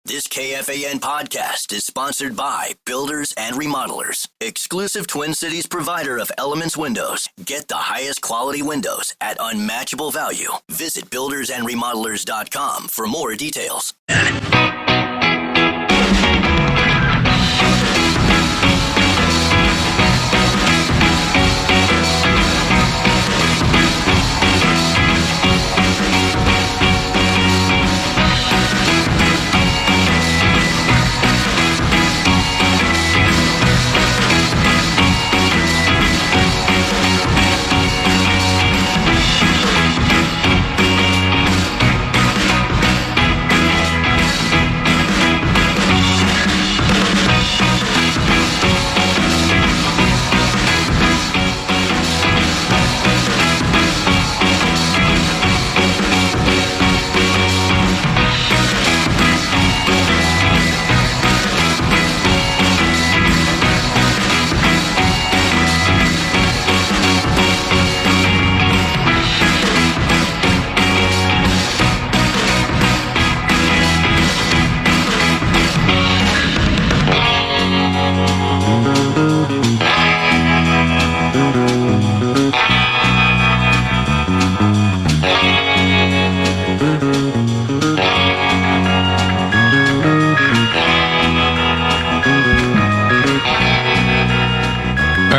This KFAN podcast is sponsored by Builders and Remodelers, exclusive Twin Cities provider of Elements Windows. Get the highest quality windows at unmatchable value. Visit buildersandremodelers.com for more details.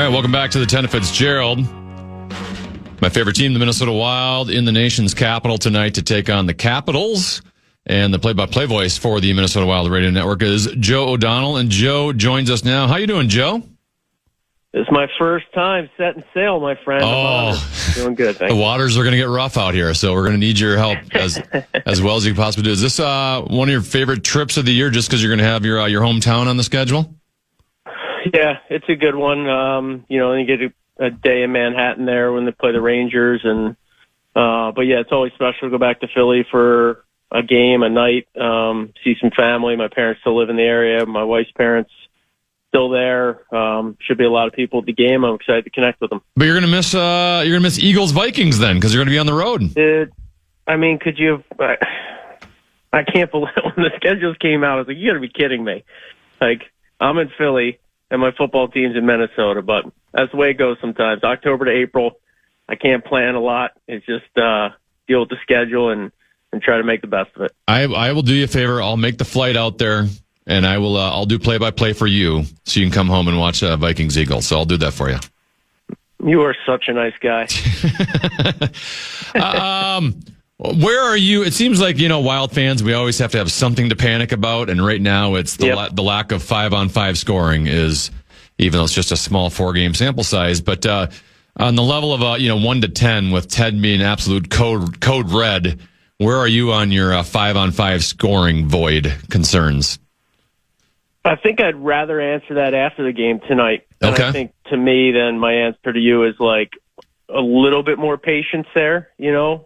Welcome back to the 10 of Fitzgerald. My favorite team, the Minnesota Wild, in the nation's capital tonight to take on the Capitals. And the play-by-play voice for the Minnesota Wild Radio Network is Joe O'Donnell. And Joe joins us now. How you doing, Joe? It's my first time setting sail, my friend. Doing good, thanks. The waters are going to get rough out here, so we're going to need your help as well as you can possibly do. Is this one of your favorite trips of the year just because you're going to have your hometown on the schedule? Yeah, it's a good one. You get a day in Manhattan there when they play the Rangers, and but yeah, it's always special to go back to Philly for a game, a night, see some family. My parents still live in the area. My wife's parents still there. Should be a lot of people at the game. I'm excited to connect with them. But you're gonna miss Eagles Vikings then because you're gonna be on the road. Could you? I can't believe when the schedules came out. I was like, you got to be kidding me! Like I'm in Philly. And my football team's in Minnesota, but that's the way it goes sometimes. October to April, I can't plan a lot. It's just deal with the schedule and try to make the best of it. I will do you a favor. I'll make the flight out there, and I'll do play-by-play for you so you can come home and watch Vikings Eagles. So I'll do that for you. You are such a nice guy. Where are you? It seems like, Wild fans, we always have to have something to panic about. And right now it's the lack of 5-on-5 scoring is, even though it's just a small 4-game sample size. But on the level of, 1 to 10 with Ted being absolute code red, where are you on your 5-on-5 scoring void concerns? I think I'd rather answer that after the game tonight. Okay. And I think to me, then my answer to you is like, a little bit more patience there,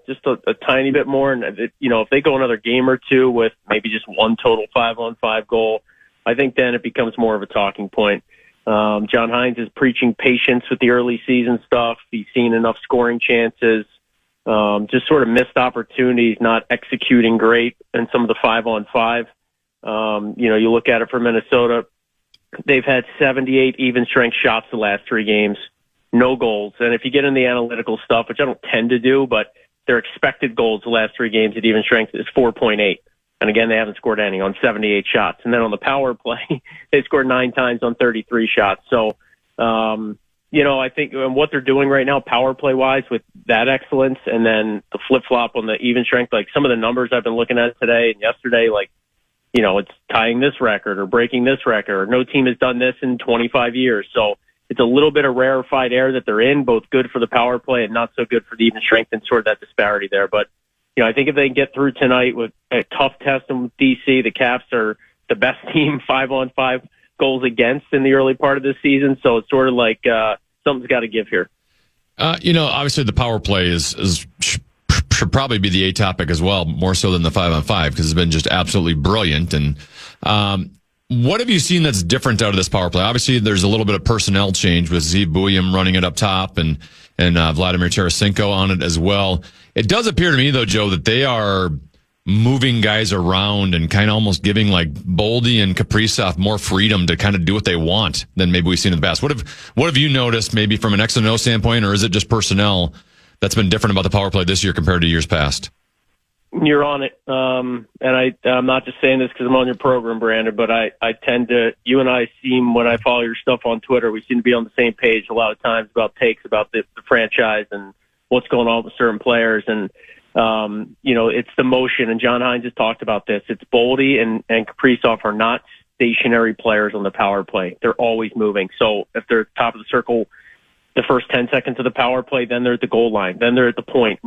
just a tiny bit more. And, if they go another game or two with maybe just one total 5-on-5 goal, I think then it becomes more of a talking point. John Hines is preaching patience with the early season stuff. He's seen enough scoring chances, just sort of missed opportunities, not executing great in some of the 5-on-5. You look at it for Minnesota, they've had 78 even strength shots the last 3 games. No goals. And if you get in the analytical stuff, which I don't tend to do, but their expected goals the last 3 games at even strength is 4.8. And again, they haven't scored any on 78 shots. And then on the power play, they scored 9 times on 33 shots. So, I think what they're doing right now, power play wise, with that excellence, and then the flip flop on the even strength, like some of the numbers I've been looking at today and yesterday, it's tying this record or breaking this record, or no team has done this in 25 years. So, it's a little bit of rarefied air that they're in, both good for the power play and not so good for the even strength, and sort of that disparity there. But, I think if they can get through tonight with a tough test in DC, the Caps are the best team 5-on-5 goals against in the early part of this season. So it's sort of like something's got to give here. Obviously the power play should probably be the A topic as well, more so than the 5-on-5, because it's been just absolutely brilliant. And what have you seen that's different out of this power play? Obviously, there's a little bit of personnel change with Z Bouillon running it up top and Vladimir Tarasenko on it as well. It does appear to me, though, Joe, that they are moving guys around and kind of almost giving like Boldy and Kaprizov more freedom to kind of do what they want than maybe we've seen in the past. What have you noticed maybe from an X and O standpoint, or is it just personnel that's been different about the power play this year compared to years past? You're on it. And I'm not just saying this because I'm on your program, Brandon, but I tend to, you and I seem, when I follow your stuff on Twitter, we seem to be on the same page a lot of times about takes about the franchise and what's going on with certain players. And, it's the motion, and John Hines has talked about this. It's Boldy and Kaprizov are not stationary players on the power play. They're always moving. So if they're top of the circle the first 10 seconds of the power play, then they're at the goal line, then they're at the point,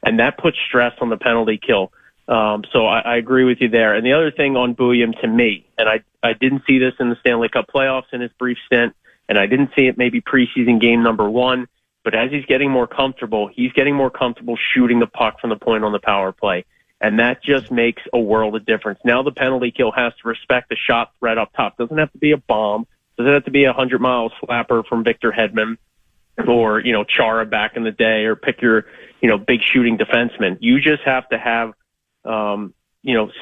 and that puts stress on the penalty kill. So I agree with you there. And the other thing on Bouillon to me, and I didn't see this in the Stanley Cup playoffs in his brief stint, and I didn't see it maybe preseason game number 1, but as he's getting more comfortable shooting the puck from the point on the power play. And that just makes a world of difference. Now the penalty kill has to respect the shot threat up top. Doesn't have to be a bomb. Doesn't have to be a 100-mile slapper from Victor Hedman or, Chara back in the day, or pick your, big shooting defenseman. You just have to have,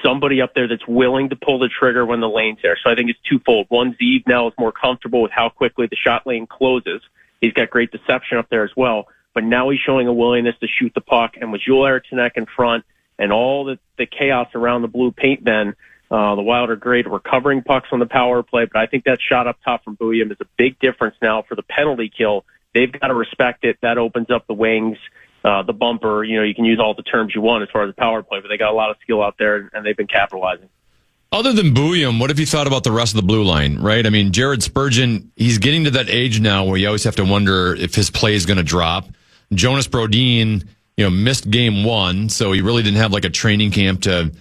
somebody up there that's willing to pull the trigger when the lane's there. So I think it's twofold. One, Zeev now is more comfortable with how quickly the shot lane closes. He's got great deception up there as well. But now he's showing a willingness to shoot the puck. And with Joel Eriksson in front and all the chaos around the blue paint then, the Wild are great at recovering pucks on the power play. But I think that shot up top from Bouillon is a big difference now for the penalty kill. They've got to respect it. That opens up the wings, the bumper. You can use all the terms you want as far as the power play, but they got a lot of skill out there, and they've been capitalizing. Other than Bouillon, what have you thought about the rest of the blue line, right? I mean, Jared Spurgeon, he's getting to that age now where you always have to wonder if his play is going to drop. Jonas Brodin, missed game 1, so he really didn't have like a training camp to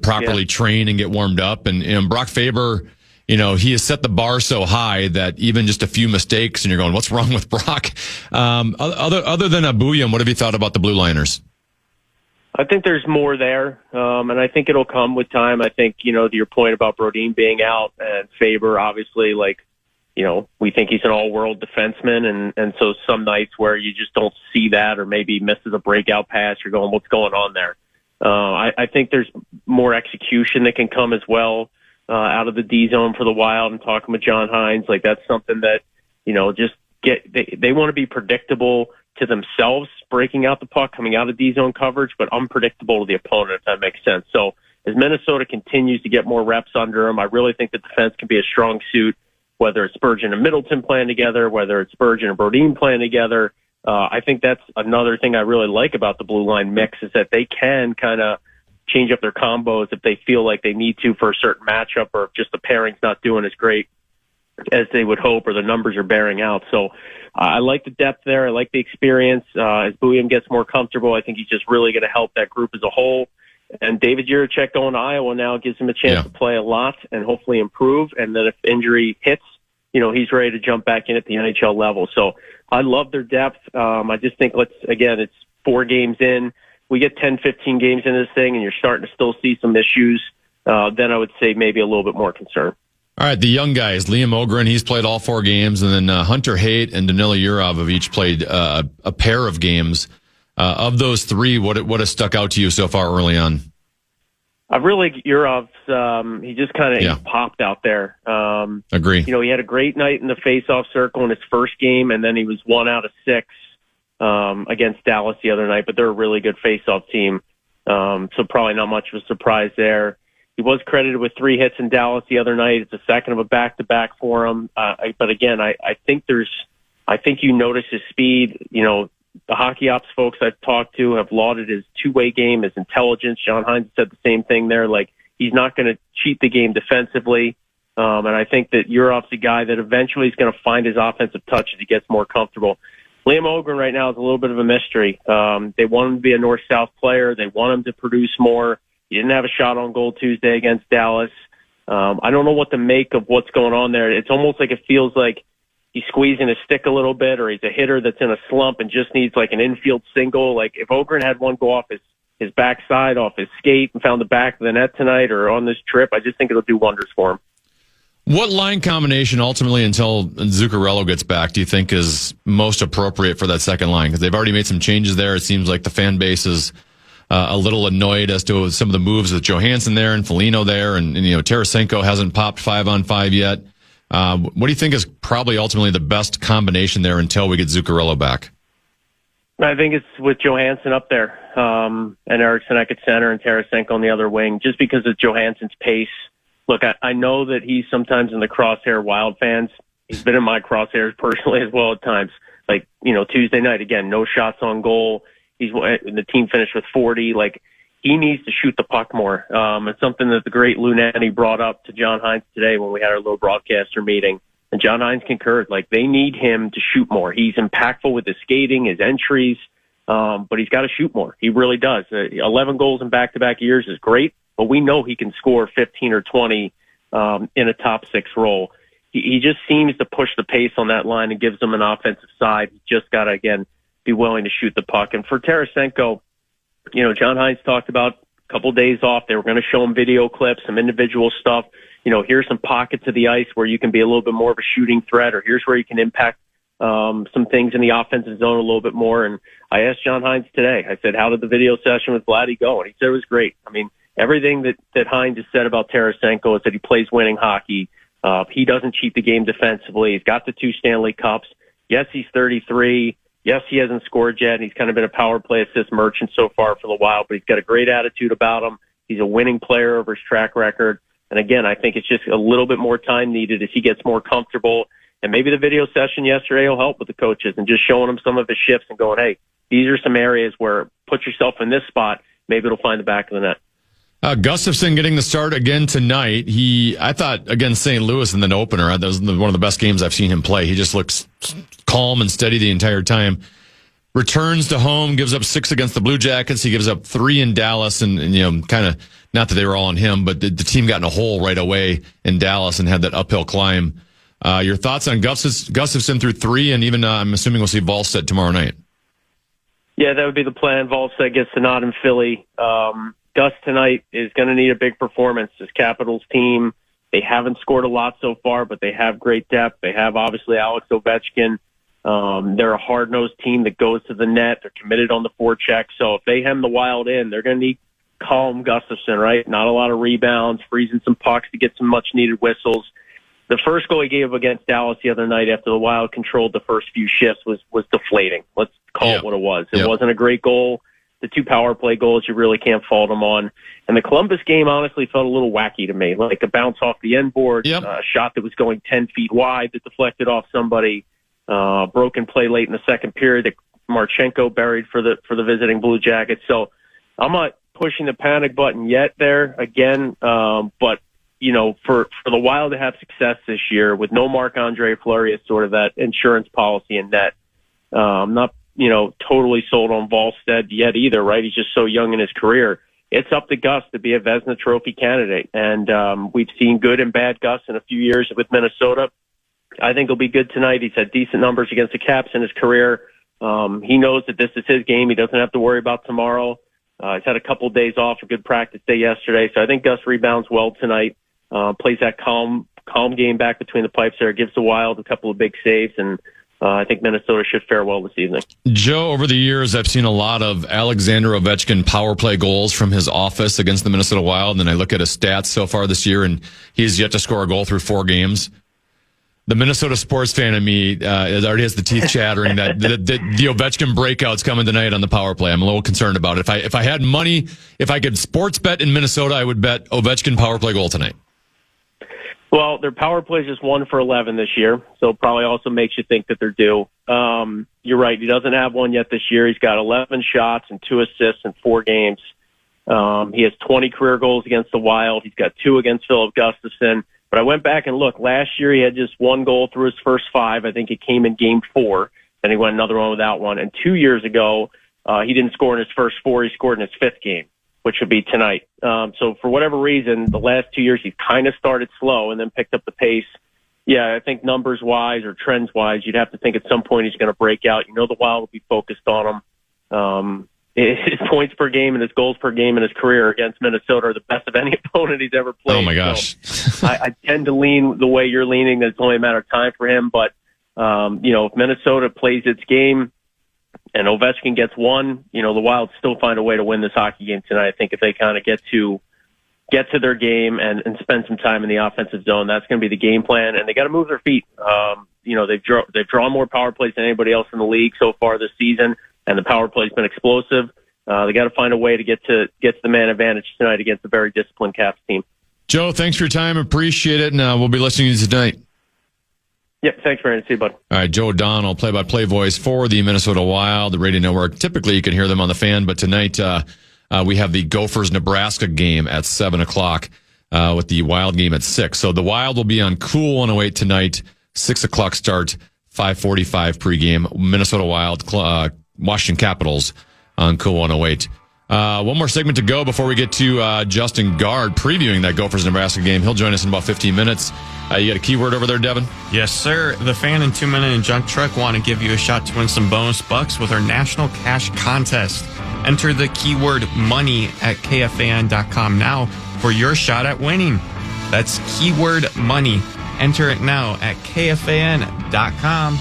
properly train and get warmed up. And Brock Faber, he has set the bar so high that even just a few mistakes and you're going, what's wrong with Brock? Other than Bouillon, what have you thought about the blue liners? I think there's more there, and I think it'll come with time. I think, to your point about Brodin being out and Faber, obviously, we think he's an all-world defenseman, and so some nights where you just don't see that or maybe misses a breakout pass, you're going, what's going on there? I think there's more execution that can come as well out of the D zone for the Wild, and talking with John Hines. That's something that, they want to be predictable to themselves, breaking out the puck, coming out of D zone coverage, but unpredictable to the opponent, if that makes sense. So as Minnesota continues to get more reps under them, I really think the defense can be a strong suit, whether it's Spurgeon and Middleton playing together, whether it's Spurgeon and Brodin playing together. I think that's another thing I really like about the blue line mix, is that they can kind of change up their combos if they feel like they need to for a certain matchup, or if just the pairing's not doing as great as they would hope, or the numbers are bearing out. So I like the depth there. I like the experience. As Bouillon gets more comfortable, I think he's just really going to help that group as a whole. And David Jiricek going to Iowa now gives him a chance to play a lot and hopefully improve. And then if injury hits, he's ready to jump back in at the NHL level. So I love their depth. I just think it's 4 games in. We get 10, 15 games into this thing and you're starting to still see some issues. Then I would say maybe a little bit more concern. All right, the young guys, Liam Ogren, he's played all 4 games, and then Hunter Haight and Danila Yurov have each played a pair of games. Of those 3, what has stuck out to you so far early on? I really like Yurov's. He just kind of popped out there. Agree. He had a great night in the face-off circle in his first game, and then he was 1 out of 6 against Dallas the other night. But they're a really good face-off team, so probably not much of a surprise there. He was credited with 3 hits in Dallas the other night. It's a second of a back-to-back for him. But again, I think you notice his speed. The hockey ops folks I've talked to have lauded his two-way game, his intelligence. John Hines said the same thing there. He's not going to cheat the game defensively. And I think that Yurov's a guy that eventually is going to find his offensive touch as he gets more comfortable. Liam Ogren right now is a little bit of a mystery. They want him to be a north-south player. They want him to produce more. He didn't have a shot on goal Tuesday against Dallas. I don't know what to make of what's going on there. It's almost like it feels like he's squeezing his stick a little bit, or he's a hitter that's in a slump and just needs an infield single. If Ogren had one go off his backside, off his skate, and found the back of the net tonight or on this trip, I just think it'll do wonders for him. What line combination ultimately, until Zuccarello gets back, do you think is most appropriate for that second line? Because they've already made some changes there. It seems like the fan base is a little annoyed as to some of the moves with Johansson there and Foligno there, and Tarasenko hasn't popped 5-on-5 yet. What do you think is probably ultimately the best combination there until we get Zuccarello back? I think it's with Johansson up there, and Eriksson at center and Tarasenko on the other wing, just because of Johansson's pace. Look, I know that he's sometimes in the crosshair Wild fans. He's been in my crosshairs personally as well at times. Like, Tuesday night, again, no shots on goal. The team finished with 40. Like, he needs to shoot the puck more. It's something that the great Lou Nanne brought up to John Hines today when we had our little broadcaster meeting. And John Hines concurred. Like, they need him to shoot more. He's impactful with his skating, his entries, but he's got to shoot more. He really does. 11 goals in back-to-back years is great, but we know he can score 15 or 20 in a top six role. He just seems to push the pace on that line and gives them an offensive side. He's just got to, again, be willing to shoot the puck. And for Tarasenko, John Hines talked about a couple days off. They were going to show him video clips, some individual stuff. Here's some pockets of the ice where you can be a little bit more of a shooting threat, or here's where you can impact some things in the offensive zone a little bit more. And I asked John Hines today, I said, how did the video session with Vladdy go? And he said it was great. I mean, everything that Hines has said about Tarasenko is that he plays winning hockey. He doesn't cheat the game defensively. He's got the 2 Stanley Cups. Yes, he's 33. Yes, he hasn't scored yet, and he's kind of been a power play assist merchant so far for the Wild, but he's got a great attitude about him. He's a winning player over his track record. And again, I think it's just a little bit more time needed as he gets more comfortable. And maybe the video session yesterday will help with the coaches and just showing them some of his shifts and going, hey, these are some areas where put yourself in this spot. Maybe it'll find the back of the net. Gustafsson getting the start again tonight. I thought against St. Louis in the opener, that was one of the best games I've seen him play. He just looks calm and steady the entire time. Returns to home, gives up 6 against the Blue Jackets. He gives up 3 in Dallas, and kind of, not that they were all on him, but the team got in a hole right away in Dallas and had that uphill climb. Your thoughts on Gustafsson through 3, and even I'm assuming we'll see Wallstedt tomorrow night. Yeah, that would be the plan. Wallstedt gets the nod in Philly. Gus tonight is going to need a big performance. This Capitals team, they haven't scored a lot so far, but they have great depth. They have, obviously, Alex Ovechkin. They're a hard-nosed team that goes to the net. They're committed on the forecheck. So if they hem the Wild in, they're going to need calm Gustafsson, right? Not a lot of rebounds, freezing some pucks to get some much-needed whistles. The first goal he gave against Dallas the other night after the Wild controlled the first few shifts was deflating. Let's call it what it was. It wasn't a great goal. The 2 power play goals, you really can't fault them on. And the Columbus game honestly felt a little wacky to me, like a bounce off the end board, a shot that was going 10 feet wide that deflected off somebody, broken play late in the second period that Marchenko buried for the visiting Blue Jackets. So I'm not pushing the panic button yet there again, but for the Wild to have success this year with no Marc-Andre Fleury as sort of that insurance policy in net, I'm not totally sold on Wallstedt yet either, right? He's just so young in his career. It's up to Gus to be a Vezina Trophy candidate. And we've seen good and bad Gus in a few years with Minnesota. I think he'll be good tonight. He's had decent numbers against the Caps in his career. He knows that this is his game. He doesn't have to worry about tomorrow. He's had a couple of days off, a good practice day yesterday. So I think Gus rebounds well tonight, plays that calm game back between the pipes there, gives the Wild a couple of big saves, and I think Minnesota should fare well this evening. Joe, over the years, I've seen a lot of Alexander Ovechkin power play goals from his office against the Minnesota Wild, and I look at his stats so far this year, and he's yet to score a goal through 4 games. The Minnesota sports fan in me already has the teeth chattering that the Ovechkin breakout's coming tonight on the power play. I'm a little concerned about it. If I had money, if I could sports bet in Minnesota, I would bet Ovechkin power play goal tonight. Well, their power play is just 1 for 11 this year, so it probably also makes you think that they're due. You're right. He doesn't have one yet this year. He's got 11 shots and 2 assists in 4 games. He has 20 career goals against the Wild. He's got 2 against Philip Gustafsson. But I went back and looked. Last year he had just 1 goal through his first 5. I think it came in game 4. Then he went another one without one. And 2 years ago, he didn't score in his first 4. He scored in his 5th game, which would be tonight. So for whatever reason, the last 2 years he's kind of started slow and then picked up the pace. Yeah, I think numbers-wise or trends-wise, you'd have to think at some point he's going to break out. The Wild will be focused on him. His points per game and his goals per game in his career against Minnesota are the best of any opponent he's ever played. Oh, my gosh. So I tend to lean the way you're leaning, that it's only a matter of time for him. But, if Minnesota plays its game, and Ovechkin gets one, the Wild still find a way to win this hockey game tonight. I think if they kind of get to their game and spend some time in the offensive zone, that's going to be the game plan. And they got to move their feet. They've drawn more power plays than anybody else in the league so far this season, and the power play's been explosive. They got to find a way to get to the man advantage tonight against a very disciplined Caps team. Joe, thanks for your time. Appreciate it, and we'll be listening to you tonight. Yep, thanks, Brandon. See you, bud. All right, Joe O'Donnell, play-by-play voice for the Minnesota Wild, the radio network. Typically, you can hear them on the Fan, but tonight we have the Gophers-Nebraska game at 7 o'clock with the Wild game at 6. So the Wild will be on Cool 108 tonight, 6 o'clock start, 5:45 pregame. Minnesota Wild, Washington Capitals on Cool 108. One more segment to go before we get to Justin Gaard previewing that Gophers-Nebraska game. He'll join us in about 15 minutes. You got a keyword over there, Devin? Yes, sir. The Fan and 2 Minute and Junk Truck want to give you a shot to win some bonus bucks with our National Cash Contest. Enter the keyword money at KFAN.com now for your shot at winning. That's keyword money. Enter it now at KFAN.com.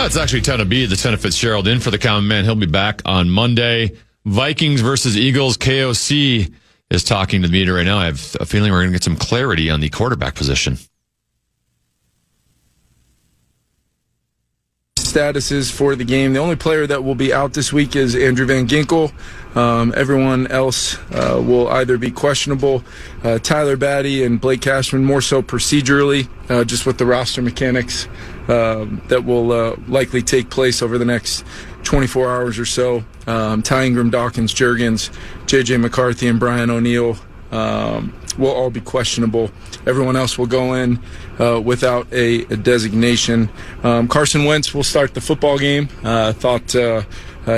It's actually time to be the Lieutenant Fitzgerald in for the common man. He'll be back on Monday. Vikings versus Eagles. KOC is talking to the media right now. I have a feeling we're going to get some clarity on the quarterback position. Statuses for the game. The only player that will be out this week is Andrew Van Ginkel. Everyone else will either be questionable. Tyler Batty and Blake Cashman more so procedurally, just with the roster mechanics that will likely take place over the next 24 hours or so. Ty Ingram, Dawkins, Juergens, J.J. McCarthy, and Brian O'Neill will all be questionable. Everyone else will go in without a designation. Carson Wentz will start the football game. Thought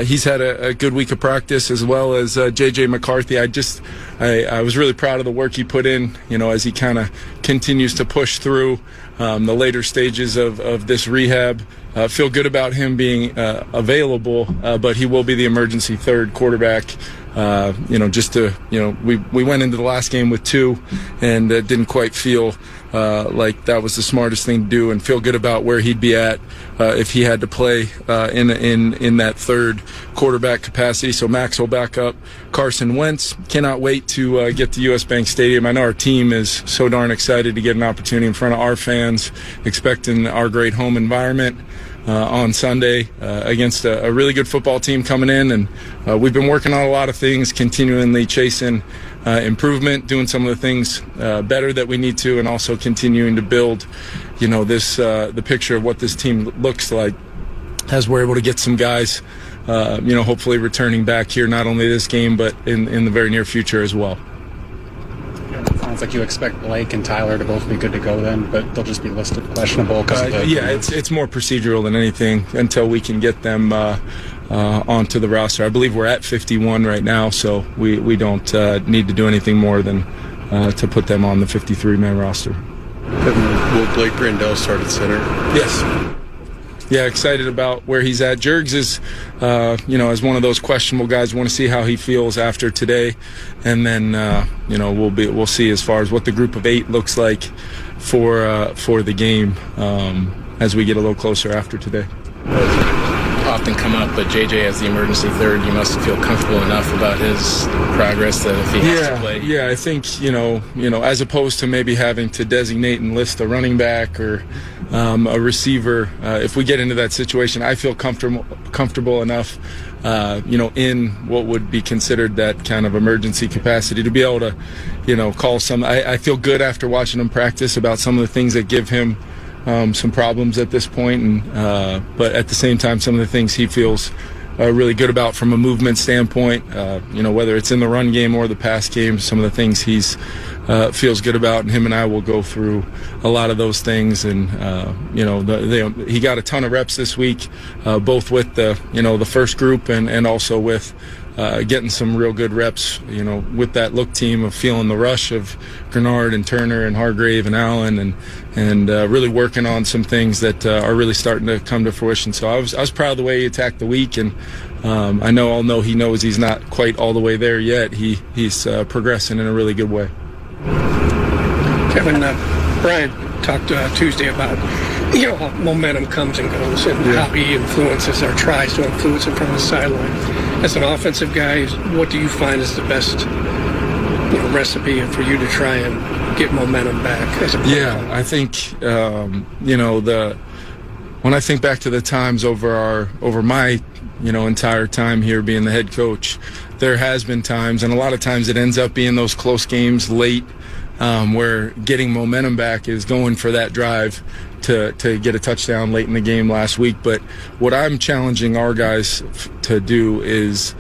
he's had a good week of practice, as well as J.J. McCarthy. I was really proud of the work he put in, as he kind of continues to push through the later stages of this rehab. Feel good about him being available, but he will be the emergency third quarterback. We went into the last game with two and didn't quite feel like that was the smartest thing to do, and feel good about where he'd be at if he had to play in that third quarterback capacity. So Max will back up Carson Wentz. Cannot wait to get to U.S. Bank Stadium. I know our team is so darn excited to get an opportunity in front of our fans, expecting our great home environment on Sunday against a really good football team coming in. And we've been working on a lot of things, continually chasing improvement, doing some of the things better that we need to, and also continuing to build, the picture of what this team looks like as we're able to get some guys, hopefully returning back here, not only this game, but in the very near future as well. Sounds like you expect Blake and Tyler to both be good to go then, but they'll just be listed questionable because of the... Yeah, it's more procedural than anything until we can get them onto the roster. I believe we're at 51 right now, so we don't need to do anything more than to put them on the 53-man roster. Will Blake Brandel start at center? Yes. Yeah, excited about where he's at. Juergens is, as one of those questionable guys. Want to see how he feels after today, and then we'll see as far as what the group of 8 looks like for the game as we get a little closer after today. Often come up, but JJ as the emergency third, you must feel comfortable enough about his progress that if he has to play. Yeah, I think as opposed to maybe having to designate and list a running back or a receiver, if we get into that situation, I feel comfortable enough, in what would be considered that kind of emergency capacity to be able to, call some. I feel good after watching him practice about some of the things that give him some problems at this point, but at the same time, some of the things he feels really good about from a movement standpoint, whether it's in the run game or the pass game, some of the things he's feels good about, and him and I will go through a lot of those things. And he got a ton of reps this week, both with the first group and also with getting some real good reps, with that look team of feeling the rush of Grenard and Turner and Hargrave and Allen, and really working on some things that are really starting to come to fruition. So I was proud of the way he attacked the week, and I know he knows he's not quite all the way there yet. He's progressing in a really good way. Kevin, Brian talked Tuesday about how momentum comes and goes and how he influences or tries to influence it from the sideline. As an offensive guy, what do you find is the best recipe for you to try and get momentum back as a player? I think when I think back to the times over my entire time here being the head coach, there has been times, and a lot of times it ends up being those close games late, where getting momentum back is going for that drive to get a touchdown late in the game last week. But what I'm challenging our guys to do is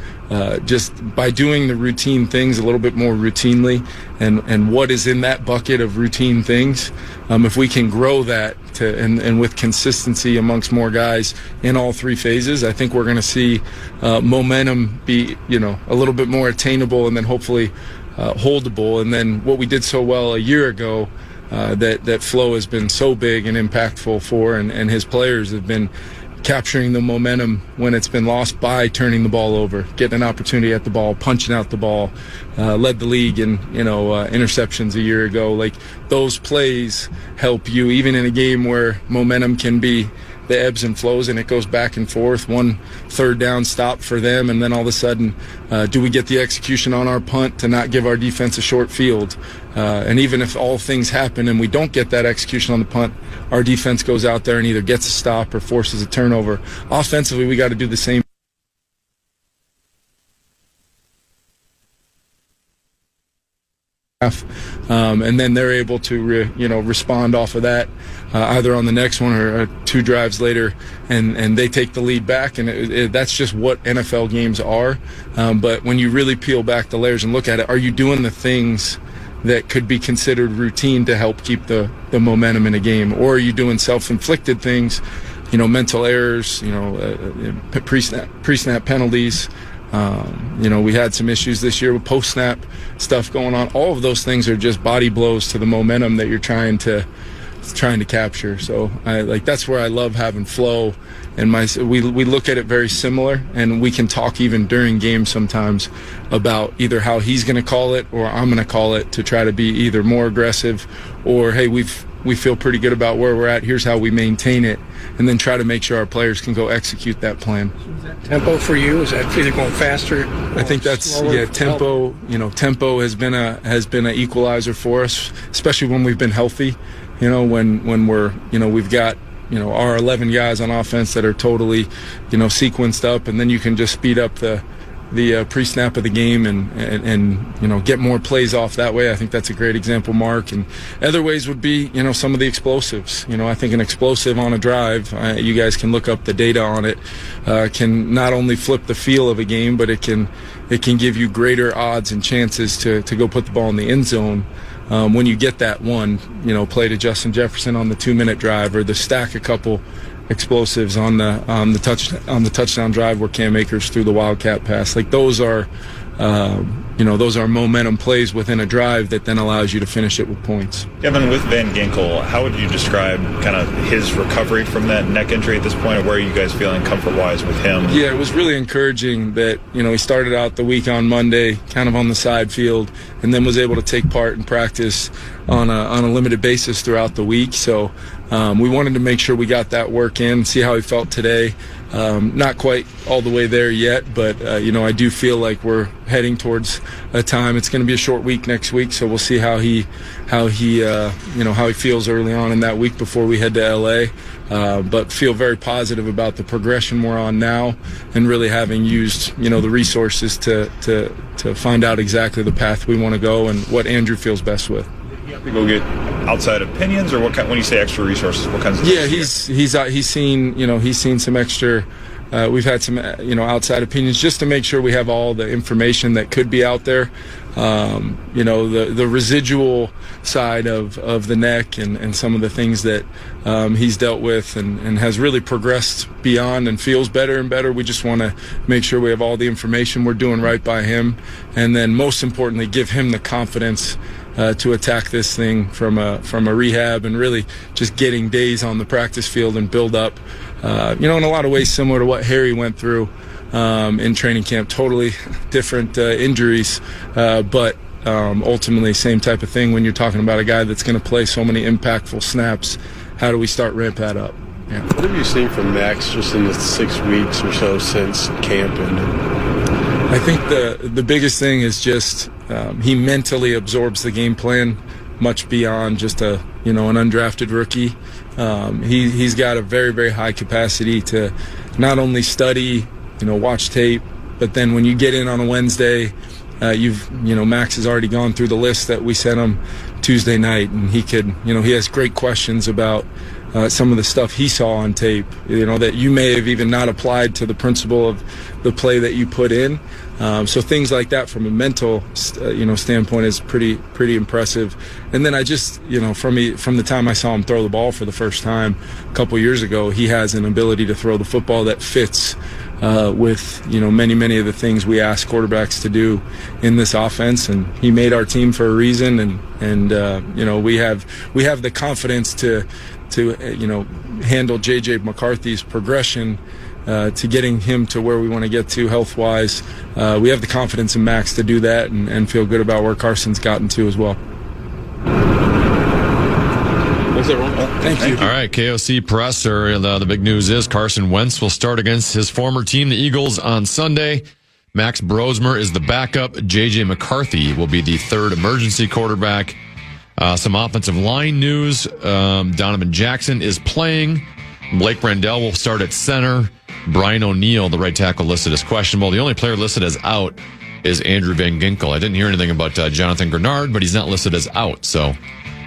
just by doing the routine things a little bit more routinely, and what is in that bucket of routine things, if we can grow that and with consistency amongst more guys in all three phases, I think we're going to see momentum be a little bit more attainable, and then hopefully holdable. And then what we did so well a year ago, that Flo has been so big and impactful for, and his players have been capturing the momentum when it's been lost by turning the ball over, getting an opportunity at the ball, punching out the ball, led the league in interceptions a year ago. Like, those plays help you even in a game where momentum can be the ebbs and flows and it goes back and forth. One third down stop for them, and then all of a sudden, do we get the execution on our punt to not give our defense a short field? And even if all things happen and we don't get that execution on the punt, our defense goes out there and either gets a stop or forces a turnover. Offensively, we got to do the same. And then they're able to respond off of that, either on the next one or two drives later, and they take the lead back, and that's just what NFL games are. But when you really peel back the layers and look at it, are you doing the things that could be considered routine to help keep the momentum in a game, or are you doing self-inflicted things, mental errors, pre-snap penalties? We had some issues this year with post-snap stuff going on. All of those things are just body blows to the momentum that you're trying to capture. So that's where I love having Flo, and we look at it very similar, and we can talk even during games sometimes about either how he's going to call it or I'm going to call it, to try to be either more aggressive or, hey, we feel pretty good about where we're at, here's how we maintain it, and then try to make sure our players can go execute that plan. Is that tempo for you? Is that either going faster? I think that's tempo. Tempo has been an equalizer for us, especially when we've been healthy. When we're we've got our 11 guys on offense that are totally sequenced up, and then you can just speed up the pre-snap of the game and get more plays off that way. I think that's a great example, Mark. And other ways would be some of the explosives. I think an explosive on a drive, you guys can look up the data on it, can not only flip the feel of a game, but it can give you greater odds and chances to go put the ball in the end zone. When you get that one, play to Justin Jefferson on the 2-minute drive, or the stack a couple explosives on the touchdown drive where Cam Akers threw the Wildcat pass. Like, those are those are momentum plays within a drive that then allows you to finish it with points. Kevin, with Van Ginkel, how would you describe kind of his recovery from that neck injury at this point, or where are you guys feeling comfort-wise with him? Yeah, it was really encouraging that, he started out the week on Monday kind of on the side field, and then was able to take part in practice on a limited basis throughout the week. So we wanted to make sure we got that work in, see how he felt today. Not quite all the way there yet, but I do feel like we're heading towards a time. It's going to be a short week next week, so we'll see how he feels early on in that week before we head to LA. But feel very positive about the progression we're on now, and really having used the resources to find out exactly the path we want to go and what Andrew feels best with. You have to go get outside opinions, or what kind? When you say extra resources, what kinds of? Yeah, he's seen some extra. We've had some outside opinions just to make sure we have all the information that could be out there. The residual side of the neck and some of the things that he's dealt with and has really progressed beyond and feels better and better. We just want to make sure we have all the information, we're doing right by him, and then most importantly, give him the confidence to attack this thing from a rehab, and really just getting days on the practice field and build up. In a lot of ways similar to what Harry went through in training camp. Totally different injuries, but ultimately, same type of thing when you're talking about a guy that's going to play so many impactful snaps. How do we start ramp that up? Yeah. What have you seen from Max just in the 6 weeks or so since camp ended? I think the biggest thing is just he mentally absorbs the game plan much beyond just an undrafted rookie. He's got a very, very high capacity to not only study, watch tape, but then when you get in on a Wednesday, Max has already gone through the list that we sent him Tuesday night, and he has great questions about some of the stuff he saw on tape, that you may have even not applied to the principle of the play that you put in. So things like that from a mental, standpoint is pretty impressive. And then I just, from the time I saw him throw the ball for the first time a couple years ago, he has an ability to throw the football that fits with many of the things we ask quarterbacks to do in this offense. And he made our team for a reason, and we have the confidence to handle JJ McCarthy's progression to getting him to where we want to get to health-wise. We have the confidence in Max to do that and feel good about where Carson's gotten to as well. Thanks, everyone. Thank you. All right, KOC presser. The big news is Carson Wentz will start against his former team, the Eagles, on Sunday. Max Brosmer is the backup. JJ McCarthy will be the third emergency quarterback. Some offensive line news. Donovan Jackson is playing. Blake Brandell will start at center. Brian O'Neill, the right tackle, listed as questionable. The only player listed as out is Andrew Van Ginkel. I didn't hear anything about Jonathan Grenard, but he's not listed as out. So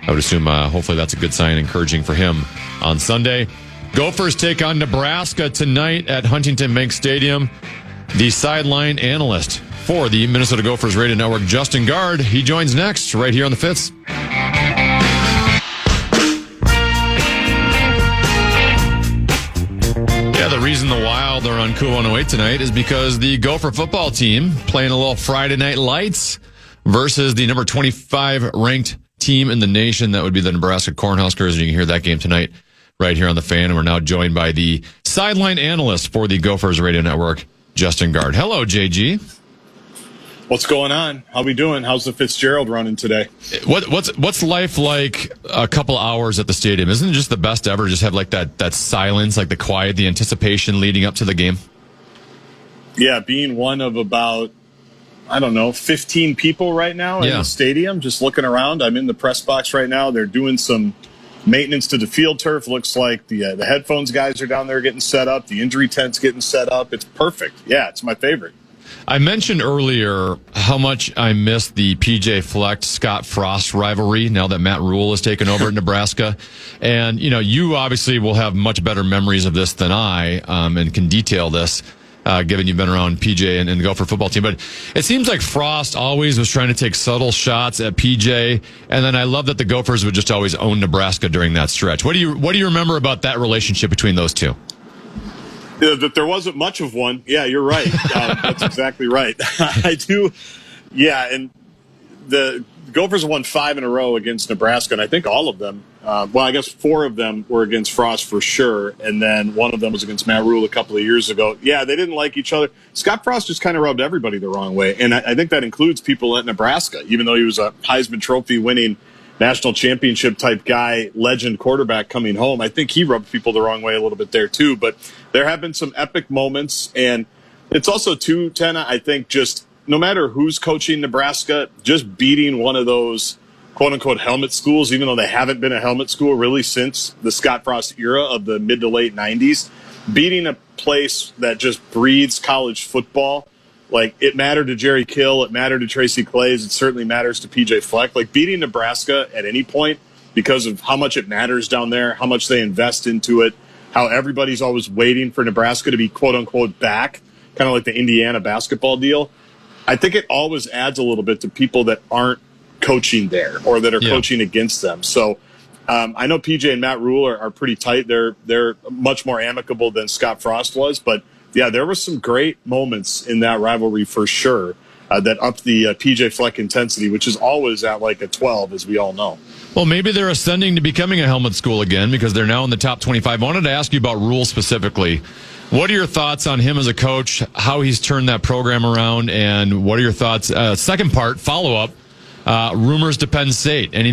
I would assume hopefully that's a good sign, encouraging for him on Sunday. Gophers take on Nebraska tonight at Huntington Bank Stadium. The sideline analyst for the Minnesota Gophers Radio Network, Justin Gaard, he joins next right here on the Fitz. The reason the Wild are on Cool 108 tonight is because the Gopher football team playing a little Friday Night Lights versus the number 25 ranked team in the nation. That would be the Nebraska Cornhuskers. And you can hear that game tonight right here on the Fan. And we're now joined by the sideline analyst for the Gophers Radio Network, Justin Gaard. Hello, JG. What's going on? How we doing? How's the Fitzgerald running today? What's life like a couple hours at the stadium? Isn't it just the best ever? Just have like that silence, like the quiet, the anticipation leading up to the game? Yeah, being one of about, 15 people right now in the stadium, just looking around. I'm in the press box right now. They're doing some maintenance to the field turf. Looks like the headphones guys are down there getting set up. The injury tent's getting set up. It's perfect. Yeah, it's my favorite. I mentioned earlier how much I miss the PJ Fleck Scott Frost rivalry now that Matt Rule has taken over at Nebraska. And, you obviously will have much better memories of this than I, and can detail this, given you've been around PJ and the Gopher football team. But it seems like Frost always was trying to take subtle shots at PJ. And then I love that the Gophers would just always own Nebraska during that stretch. What do you remember about that relationship between those two? That there wasn't much of one. Yeah, you're right. That's exactly right. I do. Yeah, and the Gophers won 5 in a row against Nebraska, and I think all of them, I guess 4 of them were against Frost for sure, and then one of them was against Matt Rule a couple of years ago. Yeah, they didn't like each other. Scott Frost just kind of rubbed everybody the wrong way, and I think that includes people at Nebraska, even though he was a Heisman Trophy winning national championship type guy, legend quarterback coming home. I think he rubbed people the wrong way a little bit there too, but there have been some epic moments. And it's also too, Tenna, I think just no matter who's coaching Nebraska, just beating one of those quote unquote helmet schools, even though they haven't been a helmet school really since the Scott Frost era of the mid to late 90s, beating a place that just breeds college football. Like, it mattered to Jerry Kill, it mattered to Tracy Claeys, it certainly matters to PJ Fleck. Like, beating Nebraska at any point because of how much it matters down there, how much they invest into it, how everybody's always waiting for Nebraska to be quote-unquote back, kind of like the Indiana basketball deal. I think it always adds a little bit to people that aren't coaching there or that are coaching against them. So I know PJ and Matt Rule are pretty tight. They're much more amicable than Scott Frost was, but yeah, there were some great moments in that rivalry for sure that upped the PJ Fleck intensity, which is always at like a 12, as we all know. Well, maybe they're ascending to becoming a helmet school again because they're now in the top 25. I wanted to ask you about Rule specifically. What are your thoughts on him as a coach, how he's turned that program around, and what are your thoughts? Second part, follow-up, Rumors to Penn State. Any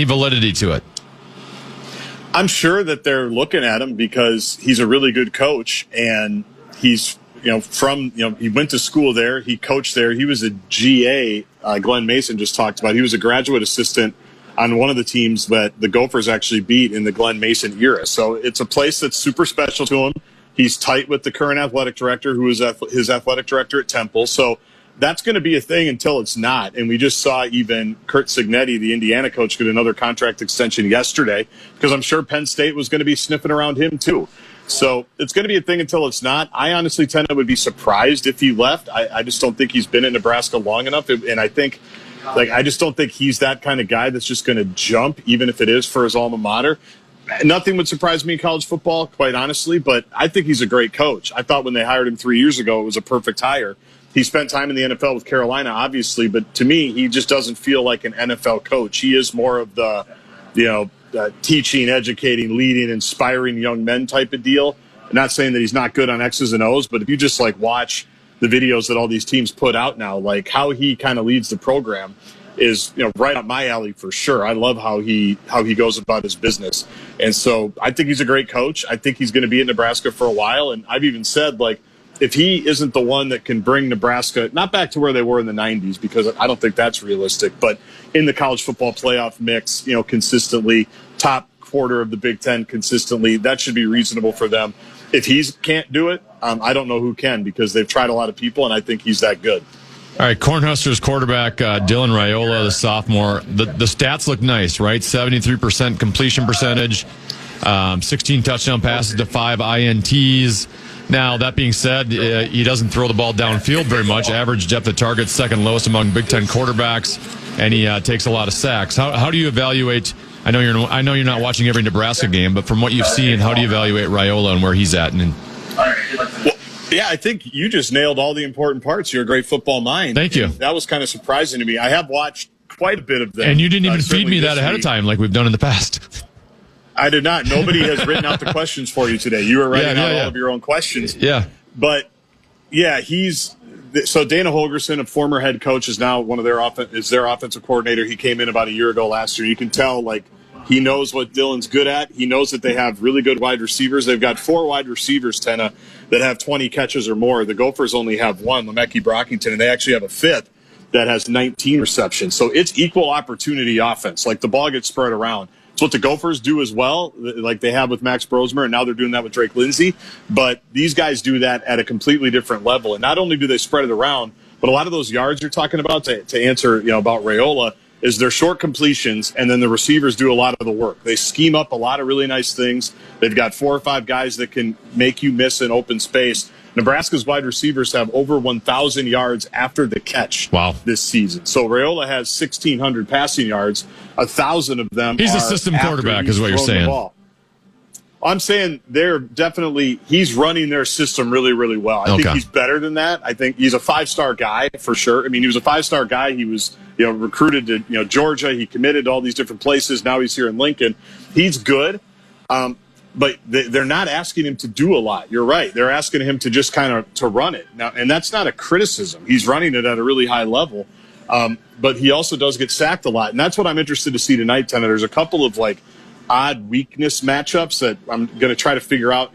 validity to it? I'm sure that they're looking at him because he's a really good coach, and he's he went to school there, he coached there, he was a GA. Glenn Mason just talked about. He was a graduate assistant on one of the teams that the Gophers actually beat in the Glenn Mason era. So it's a place that's super special to him. He's tight with the current athletic director, who is his athletic director at Temple. So that's going to be a thing until it's not. And we just saw even Curt Cignetti, the Indiana coach, get another contract extension yesterday because I'm sure Penn State was going to be sniffing around him too. So it's going to be a thing until it's not. I honestly would be surprised if he left. I just don't think he's been in Nebraska long enough. And I think, I just don't think he's that kind of guy that's just going to jump, even if it is for his alma mater. Nothing would surprise me in college football, quite honestly, but I think he's a great coach. I thought when they hired him 3 years ago, it was a perfect hire. He spent time in the NFL with Carolina, obviously, but to me, he just doesn't feel like an NFL coach. He is more of the, teaching, educating, leading, inspiring young men type of deal. I'm not saying that he's not good on X's and O's, but if you just watch the videos that all these teams put out now, how he kind of leads the program is right up my alley for sure. I love how he goes about his business. And so I think he's a great coach. I think he's going to be in Nebraska for a while. And I've even said, if he isn't the one that can bring Nebraska, not back to where they were in the 90s, because I don't think that's realistic, but in the college football playoff mix, consistently, top quarter of the Big Ten consistently, that should be reasonable for them. If he can't do it, I don't know who can, because they've tried a lot of people, and I think he's that good. All right, Cornhuskers quarterback Dylan Raiola, the sophomore. The stats look nice, right? 73% completion percentage, 16 touchdown passes to 5 INTs. Now, that being said, he doesn't throw the ball downfield very much. Average depth of target, second lowest among Big Ten quarterbacks, and he takes a lot of sacks. How do you evaluate? I know you're not watching every Nebraska game, but from what you've seen, how do you evaluate Raiola and where he's at? Yeah, I think you just nailed all the important parts. You're a great football mind. Thank you. That was kind of surprising to me. I have watched quite a bit of them. And you didn't even feed me that ahead of time like we've done in the past. I did not. Nobody has written out the questions for you today. You were writing out all of your own questions. Yeah. But, yeah, so Dana Holgerson, a former head coach, is now their offensive coordinator. He came in about a year ago last year. You can tell, he knows what Dylan's good at. He knows that they have really good wide receivers. They've got 4 wide receivers, Tenna, that have 20 catches or more. The Gophers only have 1, Lemeke Brockington, and they actually have a 5th that has 19 receptions. So it's equal opportunity offense. The ball gets spread around. It's what the Gophers do as well, like they have with Max Brosmer, and now they're doing that with Drake Lindsey. But these guys do that at a completely different level. And not only do they spread it around, but a lot of those yards you're talking about, to answer about Raiola, is they're short completions, and then the receivers do a lot of the work. They scheme up a lot of really nice things. They've got 4 or 5 guys that can make you miss in open space. Nebraska's wide receivers have over 1,000 yards after the catch this season. So Raiola has 1,600 passing yards. 1,000 of them He's a system quarterback is what you're saying. I'm saying he's running their system really, really well. I think he's better than that. I think he's a 5-star guy for sure. I mean, he was a 5-star guy. He was, recruited to, Georgia. He committed to all these different places. Now he's here in Lincoln. He's good. But they're not asking him to do a lot. You're right. They're asking him to just kind of to run it. Now, and that's not a criticism. He's running it at a really high level. But he also does get sacked a lot. And that's what I'm interested to see tonight, Tenna. There's a couple of odd weakness matchups that I'm going to try to figure out,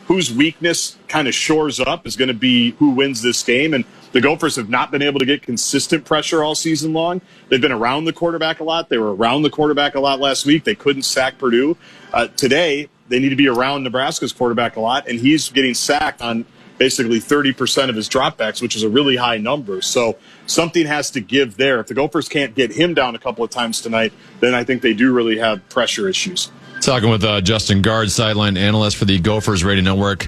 whose weakness kind of shores up is going to be who wins this game. And the Gophers have not been able to get consistent pressure all season long. They've been around the quarterback a lot. They were around the quarterback a lot last week. They couldn't sack Purdue. Today, they need to be around Nebraska's quarterback a lot, and he's getting sacked on basically 30% of his dropbacks, which is a really high number. So something has to give there. If the Gophers can't get him down a couple of times tonight, then I think they do really have pressure issues. Talking with Justin Gaard, sideline analyst for the Gophers Radio Network.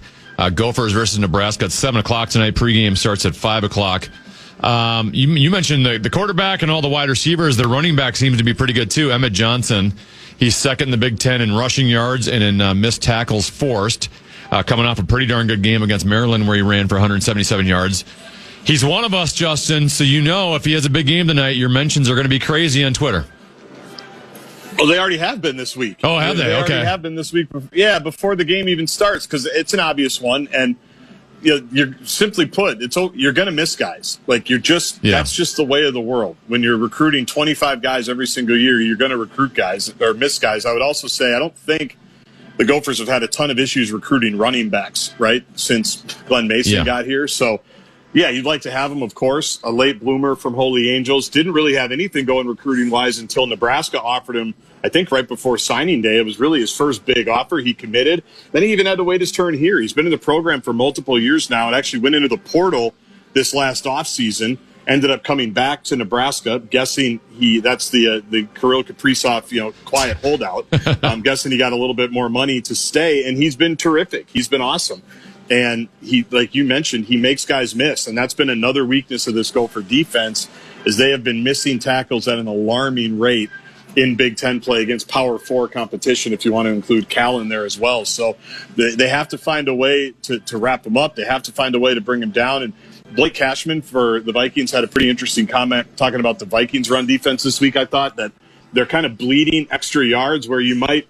Gophers versus Nebraska at 7 o'clock tonight. Pregame starts at 5 o'clock. You mentioned the quarterback and all the wide receivers. The running back seems to be pretty good, too. Emmett Johnson, he's second in the Big Ten in rushing yards and in missed tackles forced, coming off a pretty darn good game against Maryland where he ran for 177 yards. He's one of us, Justin, so if he has a big game tonight, your mentions are going to be crazy on Twitter. Well, they already have been this week. Oh, have they? They okay. already have been this week. Yeah, before the game even starts, because it's an obvious one. And, you're simply put, you're going to miss guys. Like that's just the way of the world. When you're recruiting 25 guys every single year, you're going to recruit guys or miss guys. I would also say I don't think the Gophers have had a ton of issues recruiting running backs, right, since Glenn Mason got here. So, yeah, you'd like to have him, of course. A late bloomer from Holy Angels. Didn't really have anything going recruiting-wise until Nebraska offered him, I think, right before signing day. It was really his first big offer. He committed. Then he even had to wait his turn here. He's been in the program for multiple years now and actually went into the portal this last offseason. Ended up coming back to Nebraska. Guessing that's the Kirill Kaprizov, quiet holdout. I'm guessing he got a little bit more money to stay, and he's been terrific. He's been awesome. And he, like you mentioned, he makes guys miss. And that's been another weakness of this Gopher defense is they have been missing tackles at an alarming rate in Big Ten play against Power 4 competition, if you want to include Cal in there as well. So they have to find a way to wrap him up. They have to find a way to bring him down. And Blake Cashman for the Vikings had a pretty interesting comment talking about the Vikings run defense this week. I thought that they're kind of bleeding extra yards where you might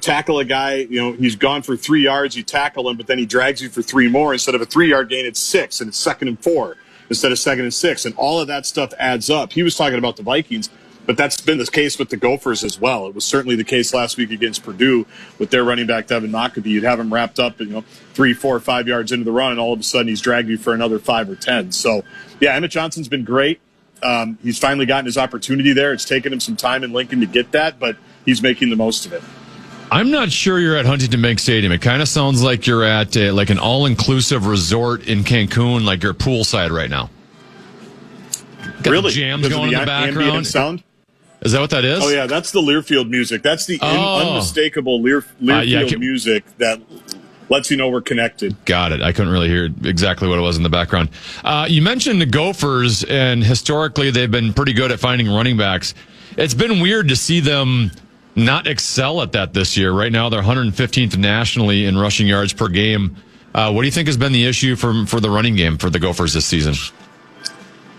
tackle a guy, he's gone for 3 yards, you tackle him, but then he drags you for 3 more. Instead of a 3-yard gain, it's 6, and it's 2nd and 4 instead of 2nd and 6. And all of that stuff adds up. He was talking about the Vikings, but that's been the case with the Gophers as well. It was certainly the case last week against Purdue with their running back, Devin Mockabee. You'd have him wrapped up, 3, 4, 5 yards into the run, and all of a sudden he's dragged you for another 5 or 10. So, yeah, Emmett Johnson's been great. He's finally gotten his opportunity there. It's taken him some time in Lincoln to get that, but he's making the most of it. I'm not sure you're at Huntington Bank Stadium. It kind of sounds like you're at like an all-inclusive resort in Cancun, like you're poolside right now. Got really? Jams going in the background. Ambient sound? Is that what that is? Oh, yeah, that's the Learfield music. That's the unmistakable Learfield music that lets you know we're connected. Got it. I couldn't really hear exactly what it was in the background. You mentioned the Gophers, and historically they've been pretty good at finding running backs. It's been weird to see them not excel at that this year. Right now, they're 115th nationally in rushing yards per game. What do you think has been the issue for the running game for the Gophers this season?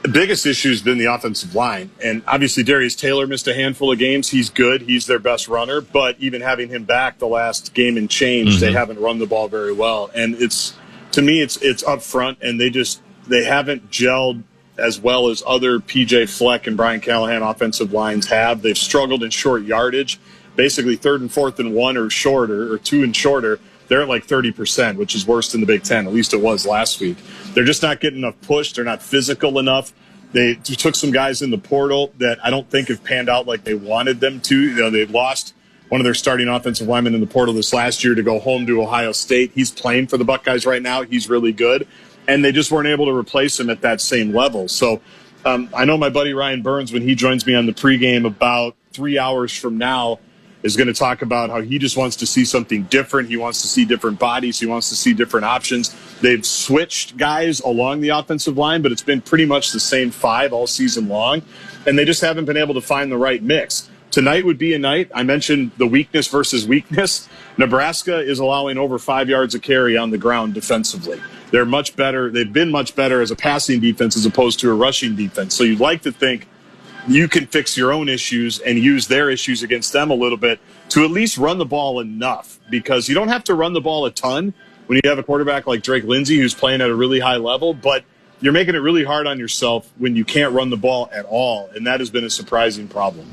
The biggest issue has been the offensive line. And obviously, Darius Taylor missed a handful of games. He's good. He's their best runner. But even having him back the last game and change, they haven't run the ball very well. And to me, it's up front, and they haven't gelled as well as other PJ Fleck and Brian Callahan offensive lines have. They've struggled in short yardage, basically 3rd and 4th and 1 or shorter, or 2 and shorter. They're at like 30%, which is worse than the Big Ten. At least it was last week. They're just not getting enough push. They're not physical enough. They took some guys in the portal that I don't think have panned out like they wanted them to. They've lost one of their starting offensive linemen in the portal this last year to go home to Ohio State. He's playing for the Buckeyes right now. He's really good. And they just weren't able to replace him at that same level. So I know my buddy Ryan Burns, when he joins me on the pregame about 3 hours from now, is going to talk about how he just wants to see something different. He wants to see different bodies. He wants to see different options. They've switched guys along the offensive line, but it's been pretty much the same 5 all season long, and they just haven't been able to find the right mix. Tonight would be a night. I mentioned the weakness versus weakness. Nebraska is allowing over 5 yards a carry on the ground defensively. They're much better. They've been much better as a passing defense as opposed to a rushing defense. So you'd like to think you can fix your own issues and use their issues against them a little bit to at least run the ball enough, because you don't have to run the ball a ton when you have a quarterback like Drake Lindsey who's playing at a really high level, but you're making it really hard on yourself when you can't run the ball at all, and that has been a surprising problem.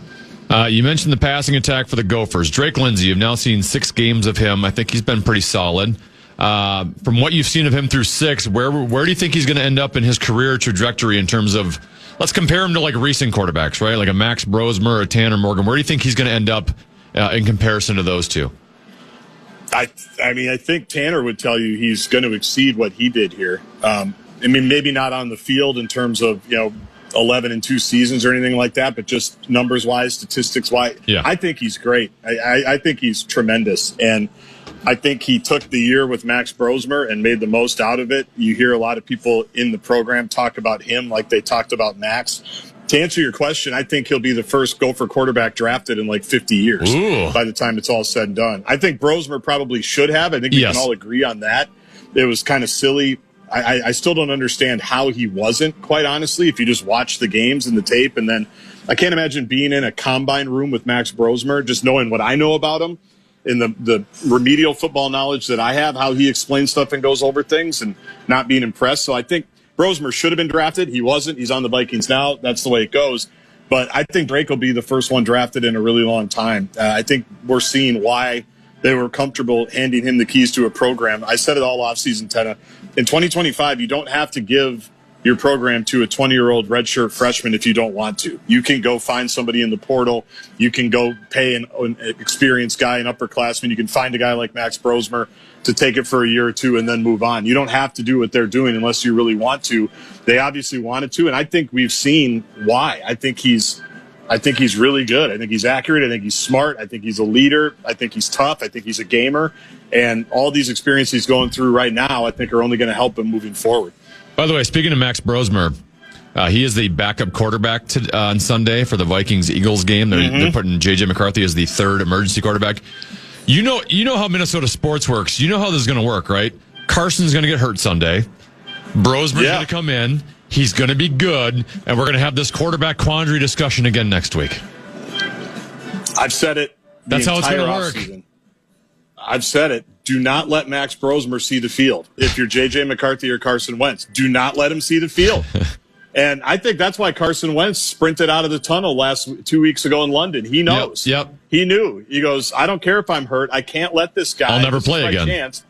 You mentioned the passing attack for the Gophers. Drake Lindsey, you've now seen 6 games of him. I think he's been pretty solid. From what you've seen of him through 6, where do you think he's going to end up in his career trajectory in terms of, let's compare him to like recent quarterbacks, right? Like a Max Brosmer or Tanner Morgan. Where do you think he's going to end up in comparison to those two? I mean, I think Tanner would tell you he's going to exceed what he did here. I mean, maybe not on the field in terms of, 11 and 2 seasons or anything like that, but just numbers-wise, statistics-wise. Yeah. I think he's great. I think he's tremendous. And I think he took the year with Max Brosmer and made the most out of it. You hear a lot of people in the program talk about him like they talked about Max. To answer your question, I think he'll be the first Gopher quarterback drafted in like 50 years by the time it's all said and done. I think Brosmer probably should have. I think we can all agree on that. It was kind of silly. I still don't understand how he wasn't, quite honestly, if you just watch the games and the tape. And then I can't imagine being in a combine room with Max Brosmer, just knowing what I know about him. in the remedial football knowledge that I have, how he explains stuff and goes over things and not being impressed. So I think Brosmer should have been drafted. He wasn't. He's on the Vikings now. That's the way it goes. But I think Drake will be the first one drafted in a really long time. I think we're seeing why they were comfortable handing him the keys to a program. I said it all offseason, Tenna. In 2025, you don't have to give your program to a 20-year-old redshirt freshman if you don't want to. You can go find somebody in the portal. You can go pay an experienced guy, an upperclassman. You can find a guy like Max Brosmer to take it for a year or two and then move on. You don't have to do what they're doing unless you really want to. They obviously wanted to, and I think we've seen why. I think he's really good. I think he's accurate. I think he's smart. I think he's a leader. I think he's tough. I think he's a gamer. And all these experiences he's going through right now, I think, are only going to help him moving forward. By the way, speaking of Max Brosmer, he is the backup quarterback on Sunday for the Vikings-Eagles game. They're putting J.J. McCarthy as the third emergency quarterback. You know how Minnesota sports works. You know how this is going to work, right? Carson's going to get hurt Sunday. Brosmer's going to come in. He's going to be good, and we're going to have this quarterback quandary discussion again next week. I've said it. That's how it's going to work. Offseason. I've said it. Do not let Max Brosmer see the field. If you're J.J. McCarthy or Carson Wentz, do not let him see the field. And I think that's why Carson Wentz sprinted out of the tunnel 2 weeks ago in London. He knows. Yep. He knew. He goes, I don't care if I'm hurt. I can't let this guy. I'll never play again. Chance.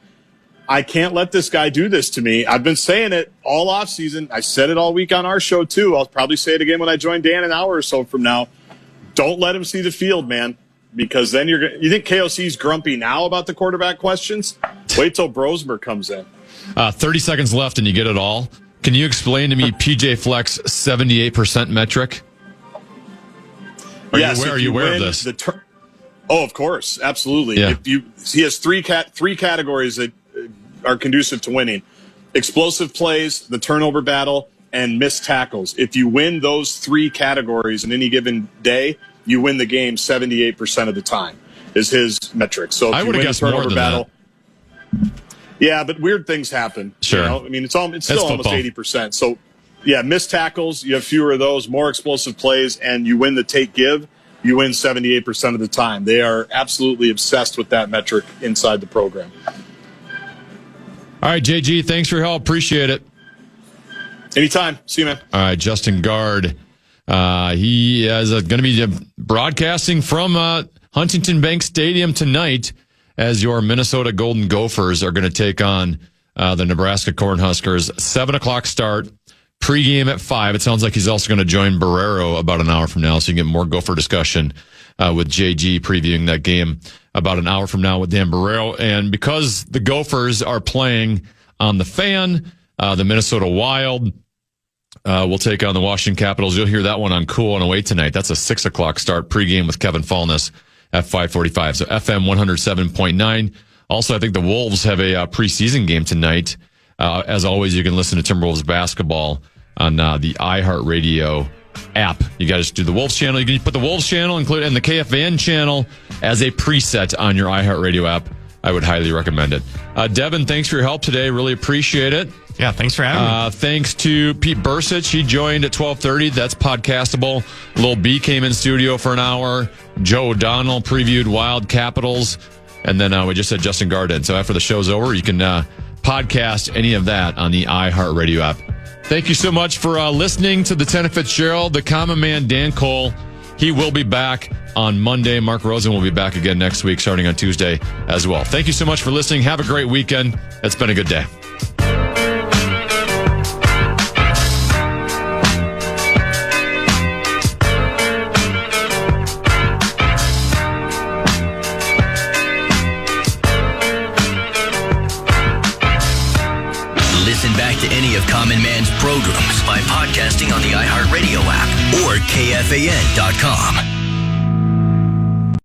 I can't let this guy do this to me. I've been saying it all offseason. I said it all week on our show, too. I'll probably say it again when I join Dan an hour or so from now. Don't let him see the field, man. Because then you think KOC's grumpy now about the quarterback questions? Wait till Brosmer comes in. 30 seconds left and you get it all. Can you explain to me PJ Fleck's 78% metric? Are you aware of this? Of course. Absolutely. Yeah. He has three categories that are conducive to winning. Explosive plays, the turnover battle, and missed tackles. If you win those three categories in any given day, you win the game 78% of the time is his metric. So if I would have guessed more than that. Yeah, but weird things happen. Sure. You know? I mean, it's still almost 80%. So, yeah, missed tackles, you have fewer of those, more explosive plays, and you win the take-give, you win 78% of the time. They are absolutely obsessed with that metric inside the program. All right, JG, thanks for your help. Appreciate it. Anytime. See you, man. All right, Justin Gaard. He is going to be broadcasting from Huntington Bank Stadium tonight as your Minnesota Golden Gophers are going to take on the Nebraska Cornhuskers. 7 o'clock start, pregame at 5. It sounds like he's also going to join Barrero about an hour from now, so you can get more Gopher discussion with JG previewing that game about an hour from now with Dan Barrero. And because the Gophers are playing on the Fan, the Minnesota Wild will take on the Washington Capitals. You'll hear that one on Cool 108 tonight. That's a 6 o'clock start pregame with Kevin Fallness at 5:45. So FM 107.9. Also, I think the Wolves have a preseason game tonight. As always, you can listen to Timberwolves basketball on the iHeartRadio app. You got to do the Wolves channel. You can put the Wolves channel and the KFAN channel as a preset on your iHeartRadio app. I would highly recommend it. Devin, thanks for your help today. Really appreciate it. Yeah, thanks for having me. Thanks to Pete Bursich. He joined at 12:30. That's podcastable. Lil B came in studio for an hour. Joe O'Donnell previewed Wild Capitals. And then we just had Justin Gaard in. So after the show's over, you can podcast any of that on the iHeartRadio app. Thank you so much for listening to the Tenna Fitzgerald, the common man, Dan Cole. He will be back on Monday. Mark Rosen will be back again next week, starting on Tuesday as well. Thank you so much for listening. Have a great weekend. It's been a good day. Listen back to any of Common Man's programs by podcasting on the iHeartRadio app or KFAN.com.